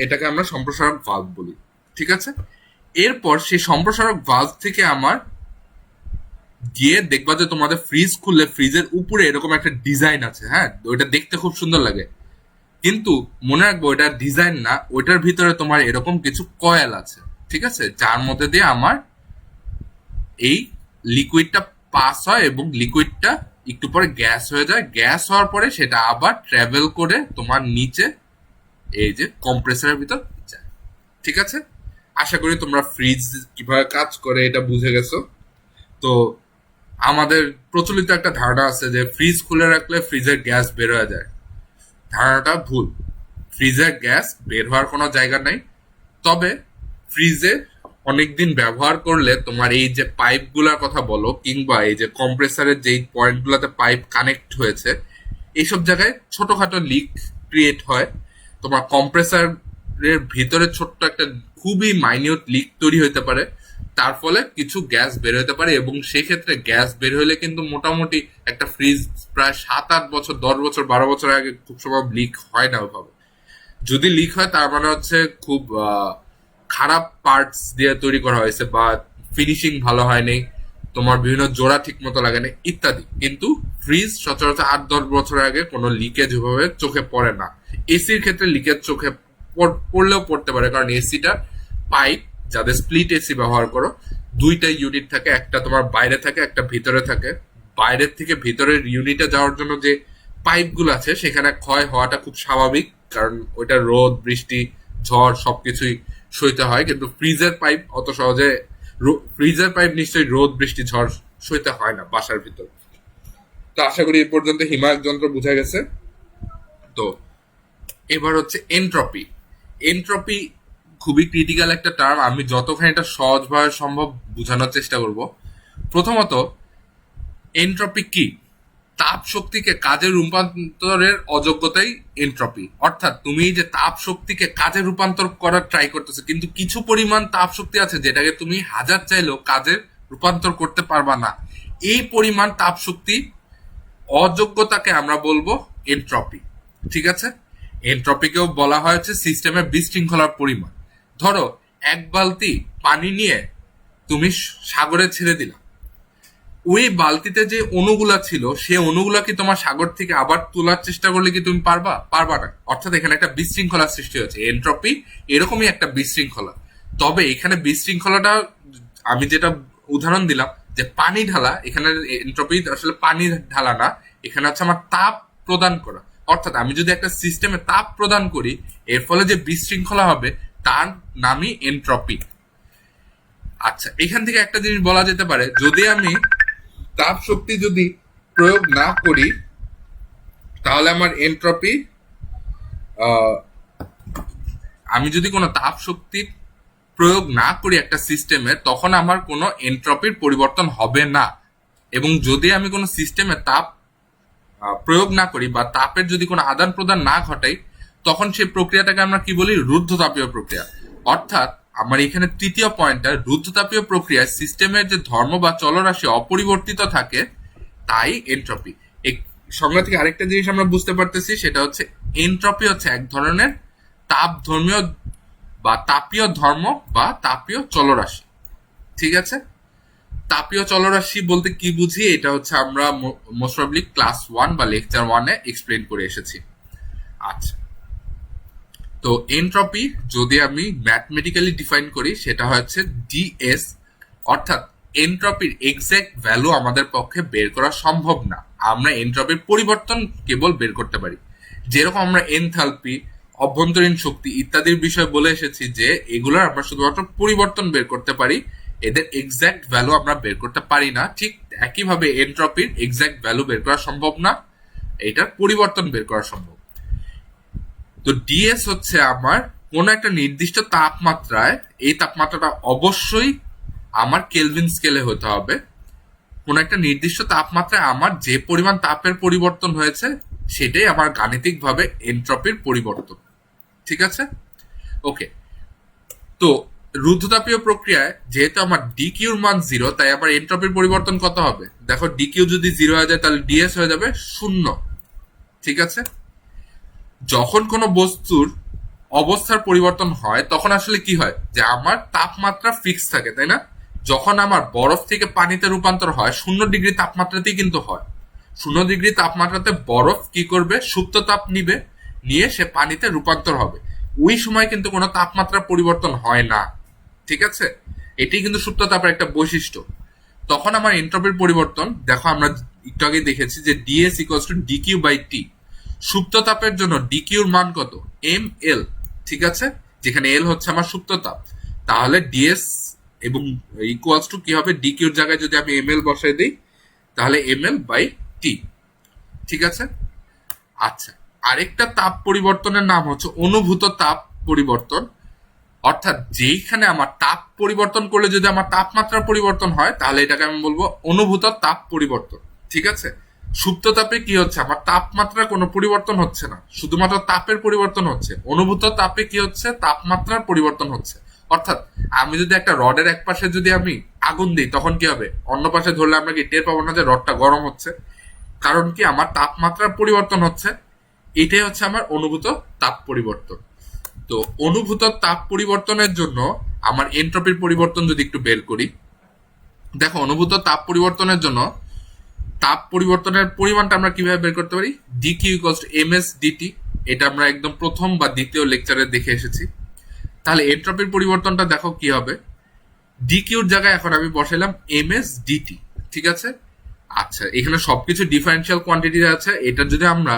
এটাকে আমরা সম্প্রসারক ভালভ বলি। ঠিক আছে, এরপর সেই সম্প্রসারক ভালভ থেকে আমার গিয়ে দেখবা যে তোমাদের ফ্রিজ খুললে ফ্রিজের উপরে এরকম একটা ডিজাইন আছে। হ্যাঁ, ওইটা দেখতে খুব সুন্দর লাগে, কিন্তু মনে রাখবো ওইটার ডিজাইন না, ওইটার ভিতরে তোমার এরকম কিছু কয়েল আছে। ঠিক আছে, যার মধ্যে দিয়ে আমার এই লিকুইডটা পাস হয় এবং লিকুইডটা একটু পরে গ্যাস হয়ে যায়। গ্যাস হওয়ার পরে সেটা আবার ট্রাভেল করে তোমার নিচে এই যে কম্প্রেসারের ভিতর যায়। ঠিক আছে, আশা করি তোমরা ফ্রিজ কিভাবে কাজ করে এটা বুঝে গেছো। তো আমাদের প্রচলিত একটা ধারণা আছে যে ফ্রিজ খুলে রাখলে ফ্রিজের গ্যাস বের হয়ে যায়। ধারণাটা ভুল, ফ্রিজের গ্যাস বের হওয়ার কোনো জায়গা নাই। তবে ফ্রিজে অনেকদিন ব্যবহার করলে তোমার এই যে পাইপগুলোর কথা বলো, কিংবা এই যে কম্প্রেসারের যেই পয়েন্টগুলোতে পাইপ কানেক্ট হয়েছে, এইসব জায়গায় ছোটখাটো লিক ক্রিয়েট হয়। তোমার কম্প্রেসারের ভিতরে ছোট্ট একটা খুবই মাইনিউট লিক তৈরি হতে পারে, তার ফলে কিছু গ্যাস বের হতে পারে। এবং সেক্ষেত্রে গ্যাস বের হলে কিন্তু মোটামুটি একটা ফ্রিজ প্রায় 7-8 বছর, 10 বছর, 12 বছর আগে খুব সময় লিক হয় না ওইভাবে। যদি লিক হয় তার মানে হচ্ছে খুব খারাপ পার্টস দিয়ে তৈরি করা হয়েছে, বা ফিনিশিং ভালো হয়নি, তোমার বিভিন্ন জোড়া ঠিক মতো লাগে না ইত্যাদি। কিন্তু ফ্রিজ সচরাচর 8-10 বছর আগে কোনো লিকেজ ভাবে চোখে পড়ে না। এসির ক্ষেত্রে লিকেজ চোখে পড়লেও পড়তে পারে, কারণ এসিটা পাইপ, যাদের স্প্লিট এসি ব্যবহার করো, দুইটা ইউনিট থাকে, একটা তোমার বাইরে থাকে, একটা ভিতরে থাকে। বাইরের থেকে ভিতরের ইউনিটে যাওয়ার জন্য যে পাইপগুলো আছে সেখানে ক্ষয় হওয়াটা খুব স্বাভাবিক, কারণ ওইটা রোদ, বৃষ্টি, ঝড় সবকিছুই সইতে হয়। কিন্তু ফ্রিজের পাইপ অত সহজে, ফ্রিজের পাইপ নিশ্চয়ই রোদ, বৃষ্টি, ঝড় সইতে হয় না বাসার ভিতর। তো আশা করি এই পর্যন্ত হিমায়ক যন্ত্র বোঝা গেছে। তো এবার হচ্ছে এনট্রপি। এনট্রপি খুবই ক্রিটিক্যাল একটা টার্ম, আমি যতখানি এটা সহজভাবে সম্ভব বোঝানোর চেষ্টা করব। প্রথমত, এনট্রপি কি? তাপ শক্তিকে কাজে রূপান্তরের অযোগ্যতাই এনট্রপি। অর্থাৎ তুমি যে তাপ শক্তিকে কাজে রূপান্তর করার ট্রাই করতেছো, কিন্তু কিছু পরিমাণ তাপ শক্তি আছে যেটাকে তুমি হাজার চাইলেও কাজে রূপান্তর করতে পারবা না। এই পরিমাণ তাপ শক্তি অযোগ্যতাকে আমরা বলবো এনট্রপি। ঠিক আছে, এনট্রপিকেও বলা হয়েছে সিস্টেমের বিশৃঙ্খলার পরিমাণ। ধরো 1 বালতি পানি নিয়ে তুমি সাগরে ছেড়ে দিলা, ওই বালতিতে যে অণুগুলা ছিল সে অণুগুলা কি তোমার সাগর থেকে আবার তোলার চেষ্টা করলে কি তুমি পারবা না। অর্থাৎ এখানে একটা বিশৃঙ্খলা সৃষ্টি হয়েছে। এনট্রপি এরকমই একটা বিশৃঙ্খলা। তবে এখানে বিশৃঙ্খলাটা, আমি যেটা উদাহরণ দিলাম যে পানি ঢালা, এখানে এনট্রপি আসলে পানি ঢালা না, এখানে হচ্ছে আমার তাপ প্রদান করা। অর্থাৎ আমি যদি একটা সিস্টেমে তাপ প্রদান করি, এর ফলে যে বিশৃঙ্খলা হবে তার নামই এনট্রপি। আচ্ছা, এখান থেকে একটা জিনিস বলা যেতে পারে, যদি আমি তাপ শক্তি যদি প্রয়োগ না করি তাহলে আমার এনট্রপি, আমি যদি কোনো তাপ শক্তি প্রয়োগ না করি একটা সিস্টেমে, তখন আমার কোনো এনট্রপির পরিবর্তন হবে না। এবং যদি আমি কোনো সিস্টেমে তাপ প্রয়োগ না করি বা তাপের যদি কোনো আদান প্রদান না ঘটাই, তখন সেই প্রক্রিয়াটাকে আমরা কি বলি? রুদ্ধতাপীয় প্রক্রিয়া। অর্থাৎ আমার এখানে তৃতীয় পয়েন্টটা, রুদ্ধতাপীয় প্রক্রিয়ায় সিস্টেমের যে ধর্ম বা চলরাশি অপরিবর্তিত থাকে, তাই এনট্রপি। এই সংজ্ঞা থেকে আরেকটা জিনিস আমরা বুঝতে পারতেছি, সেটা হচ্ছে এনট্রপি হচ্ছে এক ধরনের তাপ ধর্মীয় বা তাপীয় ধর্ম বা তাপীয় চলরাশি। ঠিক আছে, তাপীয় চলরাশি বলতে কি বুঝি, এটা হচ্ছে আমরা মোস্ট প্রবাবলি ক্লাস 1 বা লেকচার 1-এ এক্সপ্লেন করে এসেছি। আচ্ছা, তো এনট্রপি যদি আমি ম্যাথমেটিক্যালি ডিফাইন করি, সেটা হচ্ছে ডিএস। অর্থাৎ এনট্রপির এক্সাক্ট ভ্যালু আমাদের পক্ষে বের করা সম্ভব না, আমরা এনট্রপির পরিবর্তন কেবল বের করতে পারি। যেরকম আমরা এনথালপি, অভ্যন্তরীণ শক্তি ইত্যাদির বিষয়ে বলে এসেছি যে এগুলোর আমরা শুধুমাত্র পরিবর্তন বের করতে পারি, এদের এক্সাক্ট ভ্যালু আমরা বের করতে পারি না। ঠিক একইভাবে এনট্রপির এক্সাক্ট ভ্যালু বের করা সম্ভব না, এটার পরিবর্তন বের করা সম্ভব। তো ডিএস হচ্ছে আমার কোন একটা নির্দিষ্ট তাপমাত্রায়, এই তাপমাত্রাটা অবশ্যই আমার কেলভিন স্কেলে হতে হবে। কোন একটা নির্দিষ্ট তাপমাত্রায় আমার যে পরিমাণ তাপের পরিবর্তন হয়েছে সেটাই আমার গাণিতিকভাবে এনট্রপির পরিবর্তন। ঠিক আছে, ওকে। তো রুদ্ধতাপীয় প্রক্রিয়ায় যেহেতু আমার ডিকিউর মান 0, তাই আমার এন্ট্রপির পরিবর্তন কত হবে? দেখো, ডিকিউ যদি 0 হয়ে যায় তাহলে ডিএস হয়ে যাবে 0। ঠিক আছে? যখন কোনো বস্তুর অবস্থার পরিবর্তন হয় তখন আসলে কি হয়, যে আমার তাপমাত্রা ফিক্স থাকে, তাই না? যখন আমার বরফ থেকে পানিতে রূপান্তর হয় 0 ডিগ্রি তাপমাত্রাতেই কিন্তু হয়। 0 ডিগ্রি তাপমাত্রাতে বরফ কি করবে, সুপ্ত তাপ নিবে, নিয়ে সে পানিতে রূপান্তর হবে। ওই সময় কিন্তু কোনো তাপমাত্রা পরিবর্তন হয় না। ঠিক আছে? এটি কিন্তু সুপ্ত তাপের একটা বৈশিষ্ট্য। তখন আমার এন্ট্রপির পরিবর্তন, দেখো আমরা একটু আগে দেখেছি যে DS equals to DQ by T. সুপ্ত তাপের জন্য ডিকিউর মান কত? M L. ঠিক আছে? যেখানে এল হচ্ছে আমার সুপ্ত তাপ, তাহলে ডিএস এবং ইকুয়ালস টু কি হবে, ডিকিউর জায়গায় যদি আমি এম এল বসাই দিই তাহলে এম এল বাই টি। ঠিক আছে? আচ্ছা, আরেকটা তাপ পরিবর্তনের নাম হচ্ছে অনুভূত তাপ পরিবর্তন। অর্থাৎ যেইখানে আমার তাপ পরিবর্তন করলে যদি আমার তাপমাত্রা পরিবর্তন হয় তাহলে এটাকে আমি বলবো অনুভূত তাপ পরিবর্তন। ঠিক আছে? সুপ্ত তাপে কি হচ্ছে, আমার তাপমাত্রা কোনো পরিবর্তন হচ্ছে না, শুধুমাত্র তাপের পরিবর্তন হচ্ছে। অনুভূত তাপে কি হচ্ছে, তাপমাত্রার পরিবর্তন হচ্ছে। অর্থাৎ আমি যদি একটা রডের এক পাশে যদি আমি আগুন দিই তখন কি হবে, অন্য পাশে ধরলে আমরা কি টের পাবো না যে রডটা গরম হচ্ছে? কারণ কি, আমার তাপমাত্রার পরিবর্তন হচ্ছে। এটাই হচ্ছে আমার অনুভূত তাপ পরিবর্তন। তো অনুভূত তাপ পরিবর্তনের জন্য আমার এন্ট্রপির পরিবর্তন যদি একটু বের করি, দেখো অনুভূত তাপ পরিবর্তনের জন্য তাপ পরিবর্তনের পরিমাণটা আমরা কিভাবে বের করতে পারি, DQ equals to M S DT. এটা আমরা একদম প্রথম বা দ্বিতীয় লেকচারে দেখে এসেছি। তাহলে এন্ট্রপির পরিবর্তনটা দেখো কি হবে, ডিকিউর জায়গায় এখন আমি বসাইলাম এম এস ডিটি। ঠিক আছে? আচ্ছা, এখানে সবকিছু ডিফারেন্সিয়াল কোয়ান্টিটি আছে। এটা যদি আমরা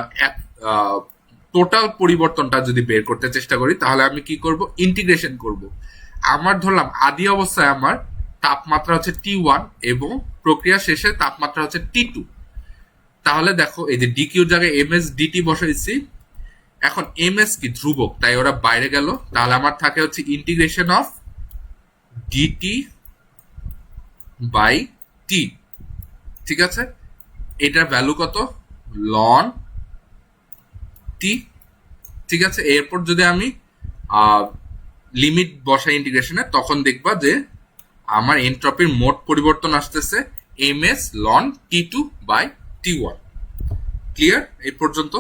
টোটাল পরিবর্তনটা যদি বের করতে চেষ্টা করি তাহলে আমি কি করব, ইন্টিগ্রেশন করব। আমার ধরলাম আদি অবস্থায় আমার তাপমাত্রা হচ্ছে T1 এবং প্রক্রিয়া শেষে তাপমাত্রা হচ্ছে T2। তাহলে দেখো এই যে ডিকিউর জায়গায় এম এস ডিটি বসাইছি, এখন এম এস কি ধ্রুবক, তাই ওরা বাইরে গেল। তাহলে আমার থাকে হচ্ছে integration of DT by T. ঠিক আছে? এটার ভ্যালু কত, লন টি। ঠিক আছে? এরপর যদি আমি লিমিট বসাই ইন্টিগ্রেশনে, তখন দেখবা যে আমার এন্ট্রপির মোট পরিবর্তন আসতেছে M S ln T2 by T1। Clear এই পর্যন্ত?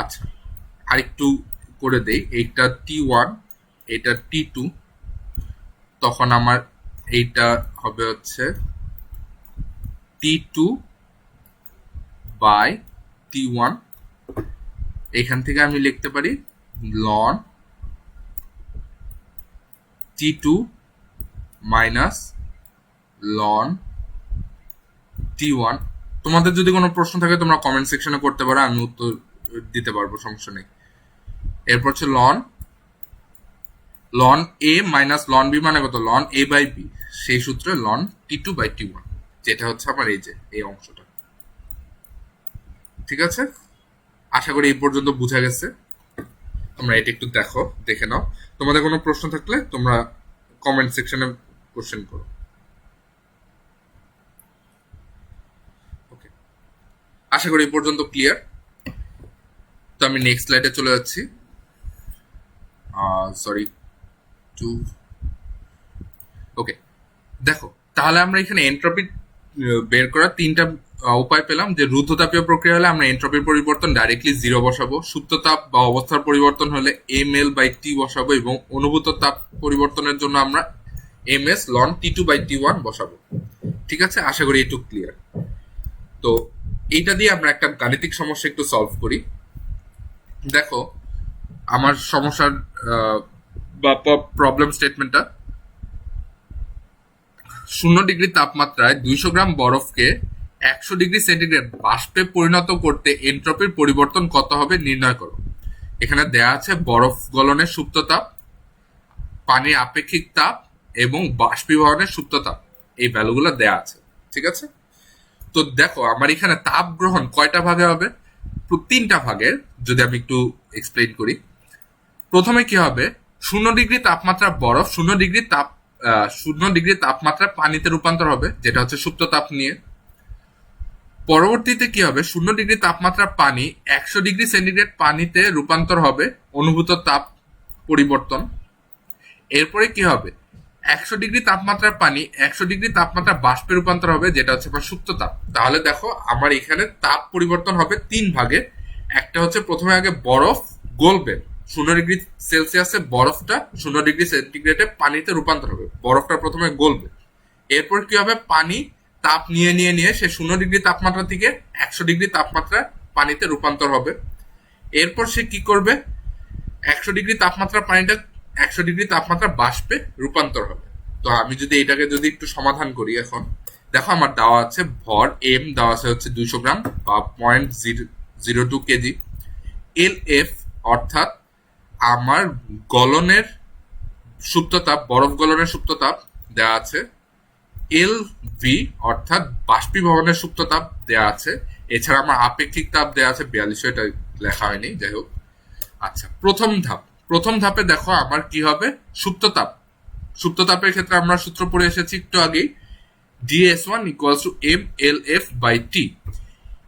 আচ্ছা, আরেকটু করে দেই। এইটা T1, এটা T2, তখন আমার এইটা হবে হচ্ছে T2 বাই T1। এখান থেকে আমি লিখতে পারি loan T2 minus loan T1। তোমাদের যদি কোনো প্রশ্ন থাকে তোমরা কমেন্ট সেকশনে করতে পারো, আমি উত্তর দিতে পারবো, সমস্যা নেই। এরপর হচ্ছে লন লন এ মাইনাস লন বি মানে কত, লন এ বাই বি, সেই সূত্রে লন T2 বাই T1, যেটা হচ্ছে আমার এই যে এই অংশটা। ঠিক আছে? আশা করি এই পর্যন্ত বুঝা গেছে। তোমরা এটা একটু দেখে নাও। তোমাদের কোনো প্রশ্ন থাকলে তোমরা কমেন্ট সেকশনে কোশ্চেন করো। ওকে, আশা করি এই পর্যন্ত ক্লিয়ার। তো আমি নেক্সট স্লাইডে চলে যাচ্ছি। সরি টু ওকে, দেখো তাহলে আমরা এখানে এন্ট্রপি বের করার তিনটা উপায় পেলাম। যে রুদ্ধতাপীয় প্রক্রিয়া হলে আমরা এন্ট্রপির পরিবর্তন ডাইরেক্টলি 0 বসাবো, সুপ্ত তাপ বা অবস্থার পরিবর্তন হলে এম এল বাই টি বসাবো, এবং অনুভূত তাপ পরিবর্তনের জন্য আমরা M S ln T2 by T1 বসাবো। ঠিক আছে? আশা করি একটু ক্লিয়ার। তো এইটা দিয়ে আমরা একটা গাণিতিক সমস্যা একটু সলভ করি। দেখো আমার সমস্যার বা প্রবলেম স্টেটমেন্টটা, 0 ডিগ্রি তাপমাত্রায় 200 গ্রাম বরফকে 100 ডিগ্রি সেন্টিগ্রেড বাষ্পে পরিণত করতে এন্ট্রপির পরিবর্তন কত হবে নির্ণয় করো। এখানে দেয়া আছে বরফ গলনের সুপ্ত তাপ, পানির আপেক্ষিক তাপ এবং বাষ্পীভবনের সুপ্ত তাপ, এই ভ্যালুগুলো দেয়া আছে। ঠিক আছে? তো দেখো আমার এখানে তাপ গ্রহণ কয়টা ভাগে হবে, 3টা ভাগের। যদি আমি একটু এক্সপ্লেইন করি, প্রথমে কি হবে, 0 ডিগ্রি তাপমাত্রা বরফ 0 ডিগ্রি তাপমাত্রা পানিতে রূপান্তর হবে, যেটা হচ্ছে সুপ্ত তাপ নিয়ে। পরবর্তীতে কি হবে, 0 ডিগ্রি তাপমাত্রা পানি 100 ডিগ্রি সেন্টিগ্রেড পানিতে রূপান্তর হবে অনুভূত তাপ পরিবর্তন। এরপরে কি হবে, 100 ডিগ্রি তাপমাত্রার পানি 100 ডিগ্রি তাপমাত্রা বাষ্পে রূপান্তর হবে, যেটা হচ্ছে আপনার সুপ্ত তাপ। তাহলে দেখো আমার এখানে তাপ পরিবর্তন হবে 3 ভাগে। একটা হচ্ছে প্রথমে আগে বরফ গলবে 0 ডিগ্রি সেলসিয়াসে, বরফটা 0 ডিগ্রি সেন্টিগ্রেডে পানিতে রূপান্তর হবে, বরফটা প্রথমে গলবে। এরপর কি হবে, পানি তাপ নিয়ে নিয়ে নিয়ে সে 0 ডিগ্রি তাপমাত্রা থেকে 100 ডিগ্রি তাপমাত্রা পানিতে রূপান্তর হবে। এরপর সে কি করবে, 100 ডিগ্রি তাপমাত্রা পানিটা 100 ডিগ্রি তাপমাত্রা বাষ্পে রূপান্তর হবে। তো আমি যদি এটাকে যদি একটু সমাধান করি, এখন দেখো আমার দেওয়া আছে ভর এম দেওয়া আছে হচ্ছে 200 গ্রাম বা 0.02 কেজি। এল এফ অর্থাৎ আমার গলনের সুপ্ততাপ, বরফ গলনের সুপ্ততাপ দেওয়া আছে। এল ভি অর্থাৎ বাষ্পীভবনের সুপ্ততাপ দেওয়া আছে। এছাড়া আমার আপেক্ষিক তাপ দেওয়া আছে 4200, এটা লেখা হয়নি, যাই হোক। আচ্ছা, প্রথম ধাপে দেখো আমার কি হবে, সুপ্ততাপ। সুপ্ততাপের ক্ষেত্রে আমরা সূত্র পড়ে এসেছি একটু আগেই, DS1 ইকুয়ালস টু MLF/T।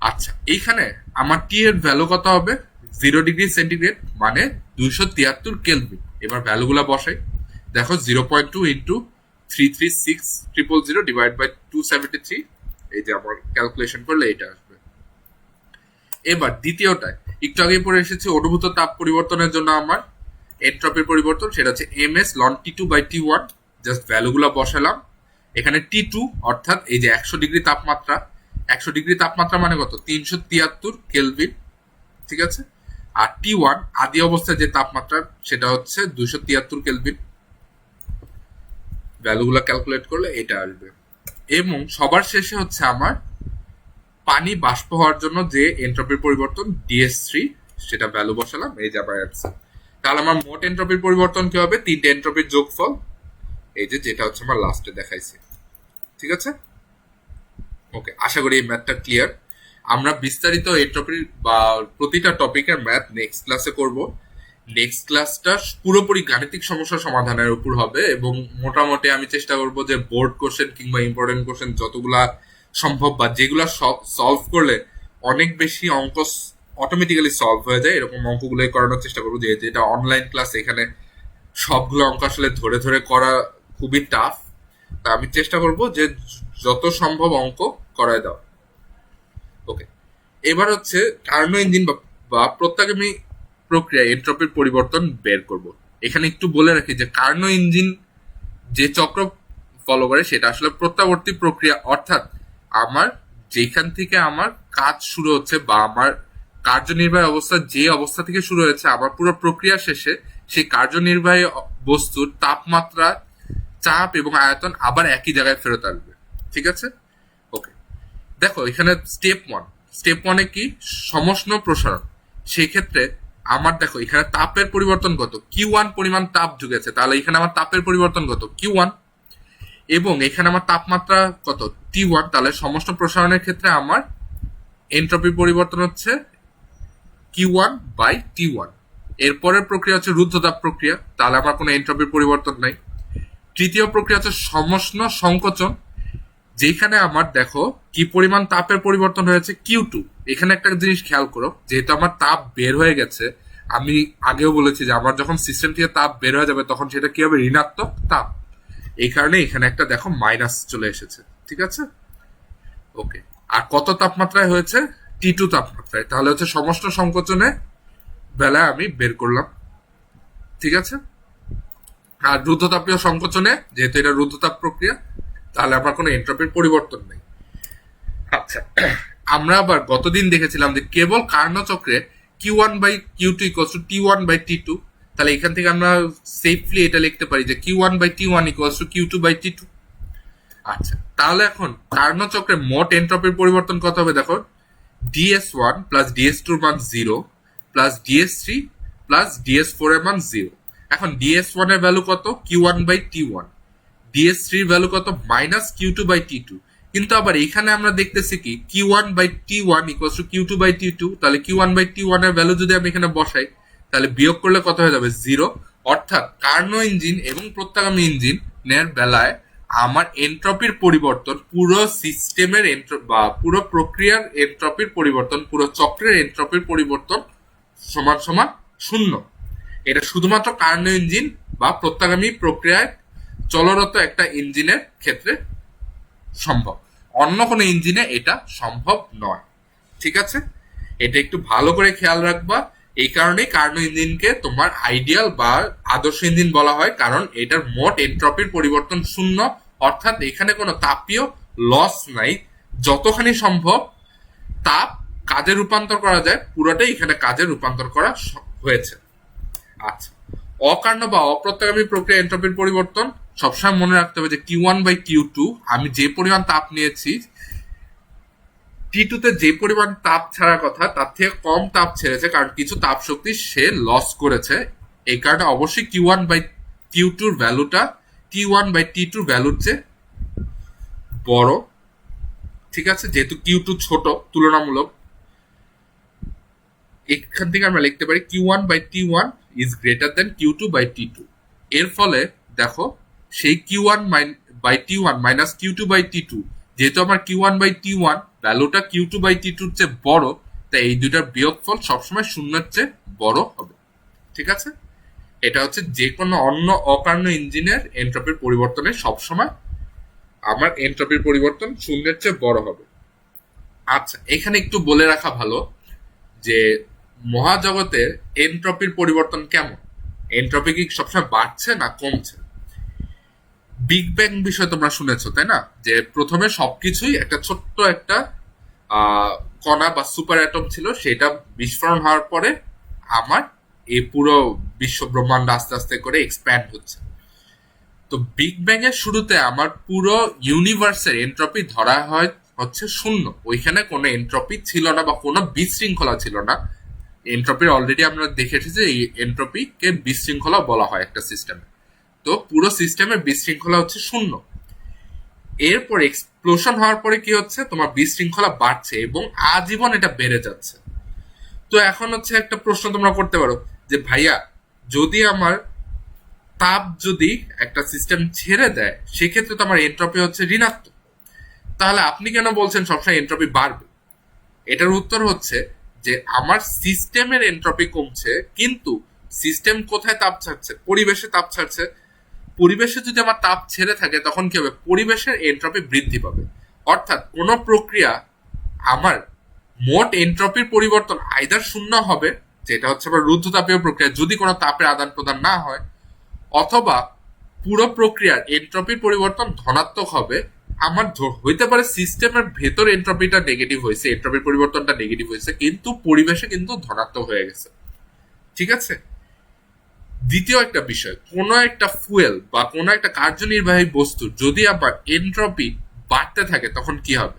আচ্ছা, এইখানে আমার টি এর ভ্যালু কত হবে, 0 ডিগ্রি সেন্টিগ্রেড মানে 273 কেলভিন। এবার ভ্যালুগুলা বসাই, দেখো 0.2 ইন্টু 336,000 ডিভাইড বাই 273, এই যে আমার ক্যালকুলেশন করলে এটা আসবে। এবার দ্বিতীয়টায় একটু আগে পড়ে এসেছি অনুভূত তাপ পরিবর্তনের জন্য আমার এন্ট্রপির পরিবর্তন, সেটা হচ্ছে MS লন T2/T1। জাস্ট ভ্যালুগুলো বসালাম। এখানে T2 অর্থাৎ এই যে 100 ডিগ্রি তাপমাত্রা, 100 ডিগ্রি তাপমাত্রা মানে কত, 373 কেলভিন, ঠিক আছে। আর T1 আদি অবস্থায় যে তাপমাত্রা সেটা হচ্ছে 273 কেলভিন। ভ্যালুগুলো ক্যালকুলেট করলে এটা আসবে। এবং সবার শেষে হচ্ছে আমার পানি বাষ্প হওয়ার জন্য যে এন্ট্রপির পরিবর্তন DS3, সেটা ভ্যালু বসালাম, এই যে আমার অ্যান্সার। তাহলে আমার মোট এন্ট্রপির পরিবর্তন কি হবে, 3টে এন্ট্রপির যোগফল, এই যে যেটা হচ্ছে আমার লাস্টে দেখাইছি, ঠিক আছে। ওকে, আশা করি এই ম্যাথটা ক্লিয়ার। আমরা বিস্তারিত এন্ট্রপির বা প্রতিটা টপিকের ম্যাথ নেক্সট ক্লাসে করব। নেক্সট ক্লাসটা পুরোপুরি গাণিতিক সমস্যা সমাধানের উপর হবে এবং মোটামুটি আমি চেষ্টা করব যে বোর্ড কোশ্চেন কিংবা ইম্পর্টেন্ট কোশ্চেন যতগুলা সম্ভব বা যেগুলা সলভ করলে অনেক বেশি অঙ্ক অটোমেটিক্যালি সলভ হয়ে যায়, এরকম অঙ্কগুলোই করানোর চেষ্টা করবো। যেহেতু এটা অনলাইন ক্লাস, এখানে সবগুলো অঙ্ক আসলে ধরে ধরে করা খুবই টাফ, তা আমি চেষ্টা করব যে যত সম্ভব অঙ্ক করায় দাও। ওকে, এবার হচ্ছে কার্নো ইঞ্জিন বা প্রত্যাগামী প্রক্রিয়া এন্ট্রপির পরিবর্তন বের করব। এখানে একটু বলে রাখি যে কার্নো ইঞ্জিন যে চক্র ফলো করে সেটা আসলে প্রত্যাবর্তী প্রক্রিয়া, অর্থাৎ আমার যেখান থেকে আমার কাজ শুরু হচ্ছে বা আমার কার্যনির্বাহী অবস্থা যে অবস্থা থেকে শুরু হয়েছে, আবার পুরো প্রক্রিয়া শেষে সেই কার্যনির্বাহী বস্তুর তাপমাত্রা, চাপ এবং আয়তন আবার একই জায়গায় ফেরত আসবে, ঠিক আছে। ওকে, দেখো এখানে স্টেপ ওয়ানে কি, সমষ্ণ প্রসারণ। সেই ক্ষেত্রে আমার দেখো এখানে তাপের পরিবর্তন কত, Q1 পরিমাণ তাপ ঢুকেছে, তাহলে এখানে আমার তাপের পরিবর্তন কত, Q1। এবং এখানে আমার তাপমাত্রা কত, T1, তাহলে সমষ্ণ প্রসারণের ক্ষেত্রে আমার এন্ট্রপির পরিবর্তন হচ্ছে Q1/T1। এরপরের প্রক্রিয়া হচ্ছে রুদ্ধতাপ প্রক্রিয়া, তাহলে আমার কোনো এন্ট্রপির পরিবর্তন নাই। তৃতীয় প্রক্রিয়া হচ্ছে সমষ্ণ সংকোচন, যেখানে আমার দেখো কি পরিমাণ তাপের পরিবর্তন হয়েছে, Q2। এখানে একটা জিনিস খেয়াল করো, যেহেতু আমার তাপ বের হয়ে গেছে, আমি আগেও বলেছি যে আমার যখন সিস্টেম থেকে তাপ বের হয়ে যাবে তখন সেটা কি হবে, ঋণাত্মক তাপ। এই কারণে এখানে একটা দেখো মাইনাস চলে এসেছে, ঠিক আছে। ওকে, আর কত তাপমাত্রায় হয়েছে, T2 তাপমাত্রায়, তাহলে হচ্ছে সমষ্ণ সংকোচনে বেলায় আমি বের করলাম, ঠিক আছে। আর রুদ্ধতাপীয় সংকোচনে, যেহেতু এটা রুদ্ধতাপ প্রক্রিয়া, তাহলে আমার কোনো এন্ট্রপির পরিবর্তন নেই। আচ্ছা, আমরা আবার গতদিন দেখেছিলাম যে কেবল কার্নো চক্রে Q1/Q2 ইকুয়ালস টু T1/T2, তাহলে এখান থেকে আমরা সেফলি এটা লিখতে পারি যে Q1/T1 ইকুয়ালস টু Q2/T2। আচ্ছা, তাহলে এখন কার্নো চক্রে মোট এন্ট্রপির পরিবর্তন কত হবে, দেখো DS1 প্লাস DS2 এর মান 0 প্লাস DS3 প্লাস DS4 এর মান 0। এখন DS1 এর ভ্যালু কত, Q1/T1, DS3 এর ভ্যালু কত, মাইনাস Q2/T2। কিন্তু আবার এখানে আমরা দেখতেছি কি Q1/T1 ইকুয়ালস টু Q2/T2, তাহলে Q1/T1 এর ভ্যালু যদি আমি এখানে বসাই তাহলে বিয়োগ করলে কত হয়ে যাবে, 0। অর্থাৎ কার্নো ইঞ্জিন এবং প্রত্যাগামী ইঞ্জিনের বেলায় আমার এন্ট্রপির পরিবর্তন, পুরো সিস্টেমের বা পুরো প্রক্রিয়ার এন্ট্রপির পরিবর্তন, পুরো চক্রের এন্ট্রপির পরিবর্তন সমান সমান 0। এটা শুধুমাত্র কার্নো ইঞ্জিন বা প্রত্যাগামী প্রক্রিয়ায় চলরত একটা ইঞ্জিনের ক্ষেত্রে সম্ভব, অন্য কোনো ইঞ্জিনে এটা সম্ভব নয়। ঠিক আছে, এটা একটু ভালো করে খেয়াল রাখবা। এই কারণেই কার্নো ইঞ্জিনকে তোমার আইডিয়াল বা আদর্শ ইঞ্জিন বলা হয়, কারণ এটার মোট এন্ট্রপির পরিবর্তন শূন্য, অর্থাৎ এখানে কোনো তাপীয় লস নাই। যতখানি সম্ভব তাপ কাজে রূপান্তর করা যায় পুরোটাই এখানে কাজে রূপান্তর করা হয়েছে। আচ্ছা, অকার্ণ বা অপ্রত্যাগামী প্রক্রিয়া এন্ট্রপির পরিবর্তন সবসময় মনে রাখতে হবে যে Q1/Q2, আমি যে পরিমাণ তাপ নিয়েছি T2 তে যে পরিমাণ তাপ ছাড়ার কথা তার থেকে কম তাপ ছেড়েছে, কারণ কিছু তাপ শক্তি সে লস করেছে। এই কারণে অবশ্যই Q1/Q2 এর ভ্যালুটা T1/T2 ভ্যালুর চেয়ে বড়। ঠিক আছে, যেহেতু Q2 ছোট তুলনামূলক, এখান থেকে আমরা লিখতে পারি Q1/T1 is greater than Q2/T2। এর ফলে দেখো সেই Q1/T1 মাইনাস Q2/T2, যেহেতু আমার Q1/T1 ভ্যালুটা Q2/T2 এর চেয়ে বড়, তাই এই দুইটার বিয়োগফল সবসময় শূন্যের চেয়ে বড় হবে। ঠিক আছে, এটা হচ্ছে যে কোনো অন্য অকার্ণ ইঞ্জিনের এন্ট্রপির পরিবর্তনে সবসময় আমার এন্ট্রপির পরিবর্তন শূন্যের চেয়ে বড় হবে। আচ্ছা, এখানে একটু বলে রাখা ভালো যে মহাজগতের এন্ট্রপির পরিবর্তন কেমন, এন্ট্রপি কি সবসময় বাড়ছে না কমছে। বিগ ব্যাং বিষয় তোমরা শুনেছো তাই না, যে প্রথমে সবকিছুই একটা ছোট্ট একটা কণা বা সুপার অ্যাটম ছিল, সেটা বিস্ফোরণ হওয়ার পরে আমার এই পুরো বিশ্ব ব্রহ্মাণ্ড আস্তে আস্তে করে এক্সপ্যান্ড হচ্ছে। তো বিগ ব্যাং এর শুরুতে আমার পুরো ইউনিভার্সের এন্ট্রপি ধরা হয় হচ্ছে শূন্য, ওইখানে কোনো এন্ট্রপি ছিল না বা কোনো বিশৃঙ্খলা ছিল না। এন্ট্রপির অলরেডি আমরা দেখে এসেছি এই এন্ট্রপিকে বিশৃঙ্খলা বলা হয় একটা সিস্টেমে। তো পুরো সিস্টেমের বিশৃঙ্খলা হচ্ছে শূন্য। এরপর এক্সপ্লোশন হওয়ার পরে কি হচ্ছে, তোমার বিশৃঙ্খলা বাড়ছে এবং আজীবন এটা বেড়ে যাচ্ছে। তো এখন হচ্ছে একটা প্রশ্ন তোমরা করতে পারো যে ভাইয়া, যদি আমার তাপ যদি একটা সিস্টেম ছেড়ে দেয় সেক্ষেত্রে তো আমার এন্ট্রপি হচ্ছে ঋণাত্মক, তাহলে আপনি কেন বলছেন সবসময় এন্ট্রপি বাড়বে? এটার উত্তর হচ্ছে যে আমার সিস্টেমের এন্ট্রপি কমছে, কিন্তু সিস্টেম কোথায় তাপ ছাড়ছে? পরিবেশে তাপ ছাড়ছে। পরিবেশে যদি আমার তাপ ছেড়ে থাকে তখন কি হবে? পরিবেশের এন্ট্রপি বৃদ্ধি পাবে। অর্থাৎ কোন প্রক্রিয়া আমার মোট এন্ট্রপির পরিবর্তন আইদার শূন্য হবে, যেটা হচ্ছে আবার রুদ্ধতাপীয় প্রক্রিয়া যদি কোনো তাপের আদান প্রদান না হয়, অথবা পুরো প্রক্রিয়ার এন্ট্রপির পরিবর্তন ধনাত্মক হবে। আমার হইতে পারে সিস্টেমের ভেতর এন্ট্রপিটা নেগেটিভ হয়েছে, এন্ট্রপির পরিবর্তনটা নেগেটিভ হয়েছে, কিন্তু পরিবেশে কিন্তু ধনাত্মক হয়ে গেছে। ঠিক আছে, দ্বিতীয় একটা বিষয়, কোনো একটা ফুয়েল বা কোনো একটা কার্যনির্বাহী বস্তু যদি আবার এন্ট্রপি বাড়তে থাকে তখন কি হবে?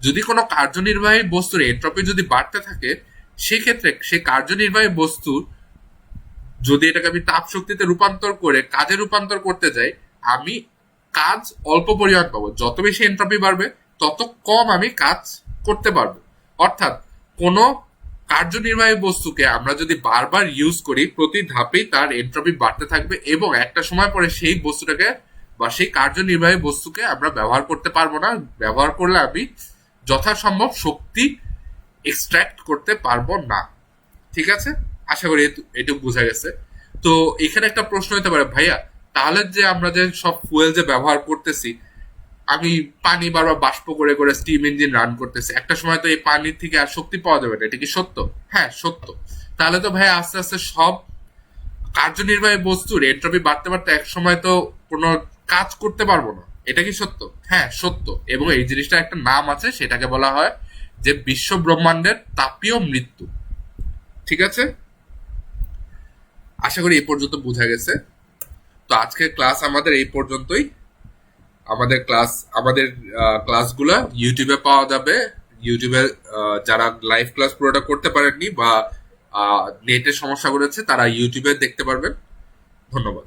যদি কোনো কার্যনির্বাহী বস্তুর এন্ট্রপি যদি বাড়তে থাকে, সেক্ষেত্রে সে কার্যনির্বাহী বস্তুর যদি এটাকে আমি তাপ শক্তিতে রূপান্তর করে কাজে রূপান্তর করতে যাই, আমি কাজ অল্প পরিমাণ পাবো। যত বেশি এন্ট্রপি বাড়বে তত কম আমি কাজ করতে পারবো। অর্থাৎ কোনো কার্যনির্বাহী বস্তুকে আমরা যদি বারবার ইউজ করি, প্রতি ধাপেই তার এন্ট্রপি বাড়তে থাকবে এবং একটা সময় পরে সেই বস্তুটাকে বা সেই কার্যনির্বাহী বস্তুকে আমরা ব্যবহার করতে পারবো না। ব্যবহার করলে আমি যথাসম্ভব শক্তি এক্সট্রাক্ট করতে পারবো না। ঠিক আছে, আশা করি এটুকু বোঝা গেছে। তো এখানে একটা প্রশ্ন হতে পারে, ভাইয়া তাহলে যে আমরা যে সব ফুয়েল যে ব্যবহার করতেছি, আমি পানি বারবার বাষ্প করে করে স্টিম ইঞ্জিন রান করতেছি, একটা সময় তো এই পানির থেকে আর শক্তি পাওয়া যাবে না, এটা কি সত্য? হ্যাঁ সত্য। তাহলে তো ভাই আস্তে আস্তে সব কার্যনির্বাহী বস্তুর এন্ট্রপি বাড়তে বাড়তে এক সময় তো কোনো কাজ করতে পারবো না, এটা কি সত্য? হ্যাঁ সত্য। এবং এই জিনিসটা একটা নাম আছে, সেটাকে বলা হয় যে বিশ্ব ব্রহ্মাণ্ডের তাপীয় মৃত্যু। ঠিক আছে, আশা করি এই পর্যন্ত বোঝা গেছে। তো আজকের ক্লাস আমাদের এই পর্যন্তই। আমাদের ক্লাসগুলো ইউটিউবে পাওয়া যাবে। ইউটিউবে যারা লাইভ ক্লাস পুরোটা করতে পারেননি বা নেটের সমস্যা করেছে তারা ইউটিউবে দেখতে পারবেন। ধন্যবাদ।